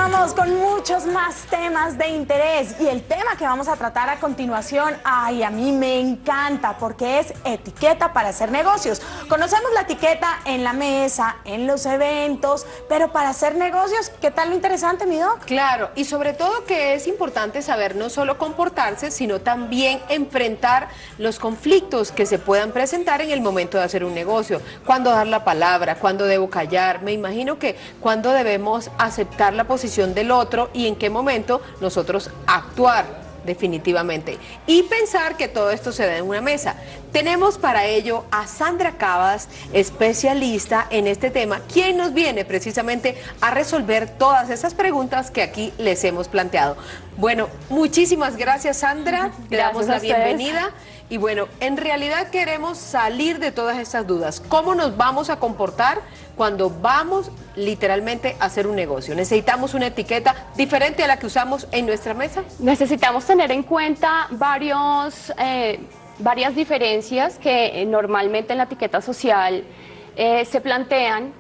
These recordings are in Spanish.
Continuamos con muchos más temas de interés y el tema que vamos a tratar a continuación, ay, a mí me encanta porque es etiqueta para hacer negocios. Conocemos la etiqueta en la mesa, en los eventos, pero para hacer negocios, ¿qué tal lo interesante, mi doc? Claro, y sobre todo que es importante saber no solo comportarse, sino también enfrentar los conflictos que se puedan presentar en el momento de hacer un negocio. Cuándo dar la palabra, cuándo debo callar, me imagino que cuándo debemos aceptar la posición del otro y en qué momento nosotros actuar definitivamente. Y pensar que todo esto se da en una mesa. Tenemos para ello a Sandra Cavas, especialista en este tema, quien nos viene precisamente a resolver todas esas preguntas que aquí les hemos planteado. Bueno, muchísimas gracias, Sandra. Te damos la bienvenida. Y bueno, en realidad queremos salir de todas estas dudas. ¿Cómo nos vamos a comportar cuando vamos literalmente a hacer un negocio? ¿Necesitamos una etiqueta diferente a la que usamos en nuestra mesa? Necesitamos tener en cuenta varias diferencias que normalmente en la etiqueta social se plantean.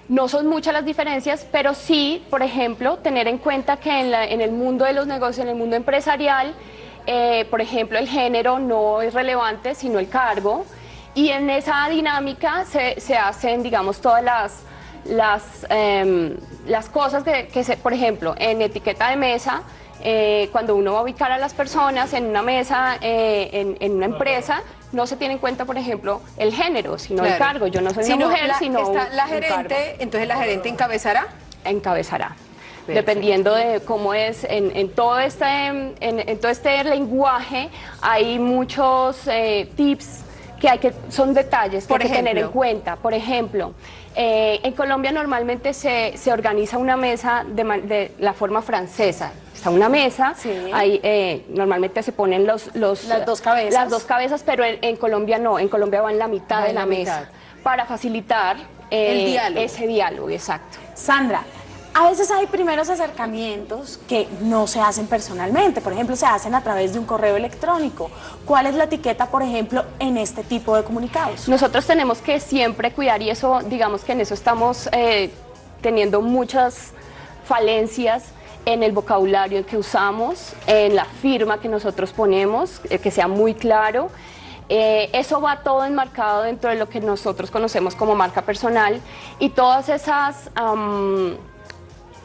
No son muchas las diferencias, pero sí, por ejemplo, tener en cuenta que en el mundo de los negocios, en el mundo empresarial, por ejemplo, el género no es relevante, sino el cargo, y en esa dinámica se hacen, digamos, todas las cosas por ejemplo, en etiqueta de mesa, cuando uno va a ubicar a las personas en una mesa, en una empresa, no se tiene en cuenta, por ejemplo, el género, sino el cargo. Yo no soy una mujer, sino está la gerente, entonces la gerente encabezará. Encabezará. Perfecto. Dependiendo de cómo es, en todo este lenguaje hay muchos tips son detalles que hay que tener en cuenta. Por ejemplo, en Colombia normalmente se organiza una mesa de la forma francesa. Está una mesa, sí. Ahí normalmente se ponen las dos cabezas, pero en Colombia no, en Colombia va en la mitad de la mesa para facilitar ese diálogo, exacto. Sandra, a veces hay primeros acercamientos que no se hacen personalmente, por ejemplo, se hacen a través de un correo electrónico. ¿Cuál es la etiqueta, por ejemplo, en este tipo de comunicados? Nosotros tenemos que siempre cuidar, y eso, digamos que en eso estamos teniendo muchas falencias en el vocabulario que usamos, en la firma que nosotros ponemos, que sea muy claro. Eso va todo enmarcado dentro de lo que nosotros conocemos como marca personal, y todas esas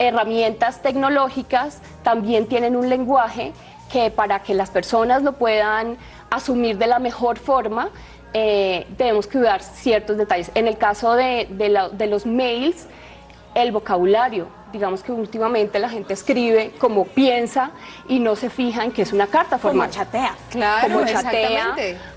herramientas tecnológicas también tienen un lenguaje que, para que las personas lo puedan asumir de la mejor forma, debemos cuidar ciertos detalles. En el caso de los mails, el vocabulario, digamos que últimamente la gente escribe como piensa y no se fija en que es una carta formal. Como chatea. Claro,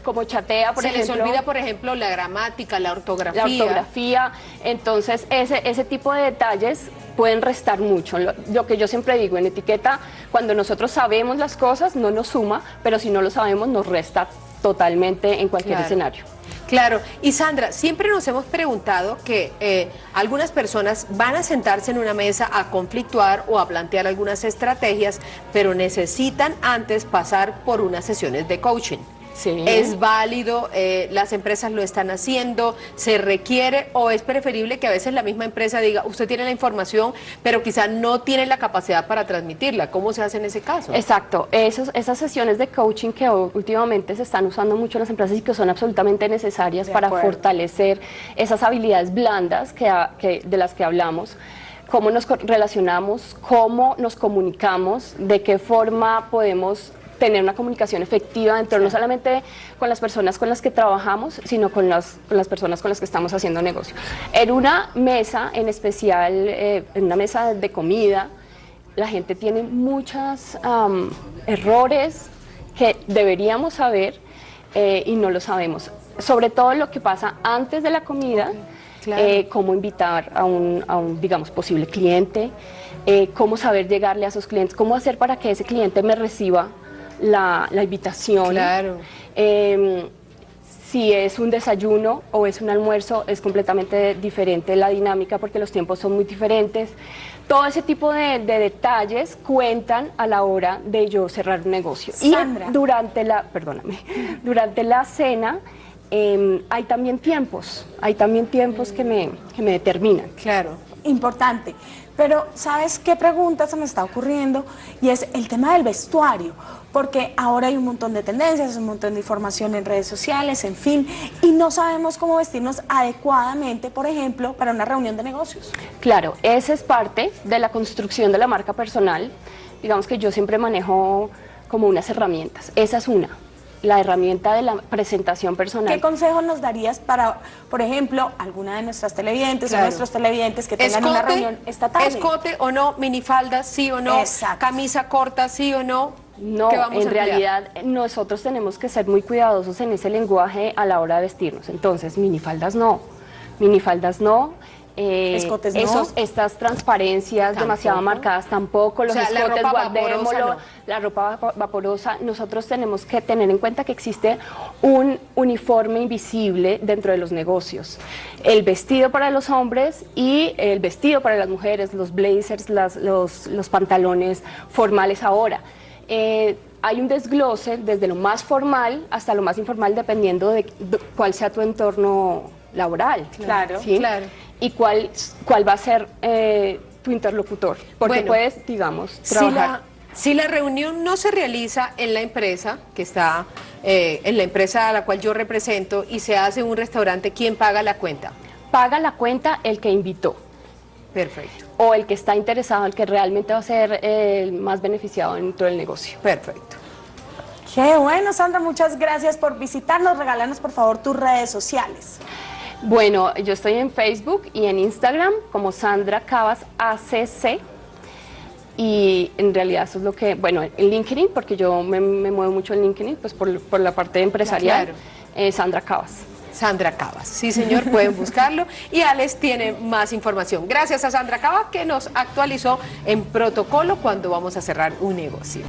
como chatea, por ejemplo. Se les olvida, por ejemplo, la gramática, la ortografía. La ortografía. Entonces, ese tipo de detalles pueden restar mucho. Lo que yo siempre digo, en etiqueta, cuando nosotros sabemos las cosas, no nos suma, pero si no lo sabemos, nos resta totalmente en cualquier escenario. Claro, y Sandra, siempre nos hemos preguntado que algunas personas van a sentarse en una mesa a conflictuar o a plantear algunas estrategias, pero necesitan antes pasar por unas sesiones de coaching. Sí. ¿Es válido? ¿Las empresas lo están haciendo? ¿Se requiere o es preferible que a veces la misma empresa diga, usted tiene la información, pero quizá no tiene la capacidad para transmitirla? ¿Cómo se hace en ese caso? Exacto. Esas sesiones de coaching que últimamente se están usando mucho en las empresas y que son absolutamente necesarias para fortalecer esas habilidades blandas de las que hablamos. Cómo nos relacionamos, cómo nos comunicamos, de qué forma podemos tener una comunicación efectiva dentro, no solamente con las personas con las que trabajamos, sino con las personas con las que estamos haciendo negocio. En una mesa, en especial en una mesa de comida, la gente tiene muchos errores que deberíamos saber y no lo sabemos. Sobre todo lo que pasa antes de la comida, cómo invitar a un, digamos, posible cliente, cómo saber llegarle a esos clientes, cómo hacer para que ese cliente me reciba la invitación. Claro. Si es un desayuno o es un almuerzo, es completamente diferente la dinámica porque los tiempos son muy diferentes. Todo ese tipo de detalles cuentan a la hora de yo cerrar un negocio. Sandra. Y durante la cena hay también tiempos que me determinan. Claro. Importante. Pero, ¿sabes qué pregunta se me está ocurriendo? Y es el tema del vestuario, porque ahora hay un montón de tendencias, un montón de información en redes sociales, en fin, y no sabemos cómo vestirnos adecuadamente, por ejemplo, para una reunión de negocios. Claro, esa es parte de la construcción de la marca personal. Digamos que yo siempre manejo como unas herramientas. Esa es una, la herramienta de la presentación personal. ¿Qué consejos nos darías para, por ejemplo, alguna de nuestras televidentes o nuestros televidentes que tengan una reunión esta tarde? ¿Escote o no? ¿Minifalda sí o no? Exacto. ¿Camisa corta sí o no? No, en realidad nosotros tenemos que ser muy cuidadosos en ese lenguaje a la hora de vestirnos. Entonces, minifaldas no, escotes no. Estas transparencias tampoco, demasiado marcadas tampoco, los escotes guardémoslo, la ropa vaporosa. Nosotros tenemos que tener en cuenta que existe un uniforme invisible dentro de los negocios. El vestido para los hombres y el vestido para las mujeres, los blazers, los pantalones formales ahora. Hay un desglose desde lo más formal hasta lo más informal dependiendo de cuál sea tu entorno laboral. Claro, ¿sí? Claro. Y cuál va a ser tu interlocutor. Porque bueno, puedes, digamos, trabajar. Si la reunión no se realiza en la empresa, que está en la empresa a la cual yo represento, y se hace en un restaurante, ¿quién paga la cuenta? Paga la cuenta el que invitó. Perfecto. O el que está interesado, el que realmente va a ser el más beneficiado dentro del negocio. Perfecto. Qué bueno, Sandra, muchas gracias por visitarnos. Regálanos, por favor, tus redes sociales. Bueno, yo estoy en Facebook y en Instagram como Sandra Cavas ACC. Y en realidad eso es lo que, bueno, en LinkedIn, porque yo me muevo mucho en LinkedIn, pues por la parte empresarial, claro. Sandra Cavas. Sandra Cavas, sí señor, pueden buscarlo y Alex tiene más información. Gracias a Sandra Cavas que nos actualizó en protocolo cuando vamos a cerrar un negocio.